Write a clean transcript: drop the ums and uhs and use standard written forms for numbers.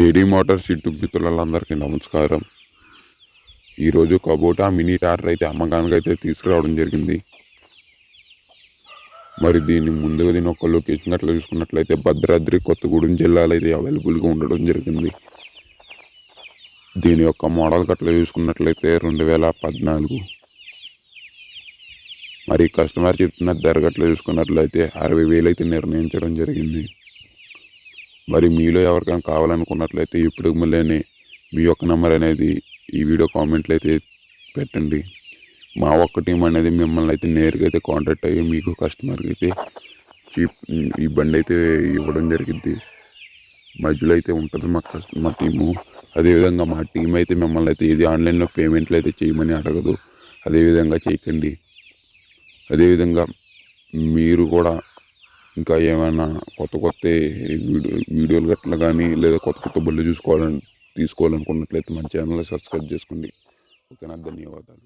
ఏడీ Motors YouTube మిత్రులందరికీ నమస్కారం. ఈరోజు కబోటా మినీ ట్రాక్టర్ అయితే అమ్మకానికి అయితే తీసుకురావడం జరిగింది. మరి దీని ఒక లొకేషన్ అట్లా చూసుకున్నట్లయితే భద్రాద్రి కొత్తగూడెం జిల్లాలో అయితే అవైలబుల్గా ఉండడం జరిగింది. దీని యొక్క మోడల్ అట్లా చూసుకున్నట్లయితే 2014. మరి కస్టమర్ చెప్తున్న ధర గట్లా చూసుకున్నట్లయితే 60,000 అయితే నిర్ణయించడం జరిగింది. మరి మీలో ఎవరికైనా కావాలనుకున్నట్లయితే ఇప్పుడు మళ్ళీ మీ యొక్క నెంబర్ అనేది ఈ వీడియో కామెంట్లో అయితే పెట్టండి. మా ఒక్క టీం అనేది మిమ్మల్ని అయితే నేరుగా అయితే కాంటాక్ట్ అయ్యి మీకు కస్టమర్కి అయితే ఈ బండి అయితే ఇవ్వడం జరిగింది. మధ్యలో అయితే ఉంటుంది మా టీము. అదేవిధంగా మా టీం అయితే మిమ్మల్ని అయితే ఇది ఆన్లైన్లో పేమెంట్లు అయితే చేయమని అడగదు. అదేవిధంగా చేయకండి. అదేవిధంగా మీరు కూడా ఇంకా ఏమైనా కొత్త వీడియోలు గట్లా కానీ లేదా కొత్త బళ్ళు తీసుకోవాలనుకున్నట్లయితే మన ఛానల్ని సబ్స్క్రైబ్ చేసుకోండి. ఓకేనా, ధన్యవాదాలు.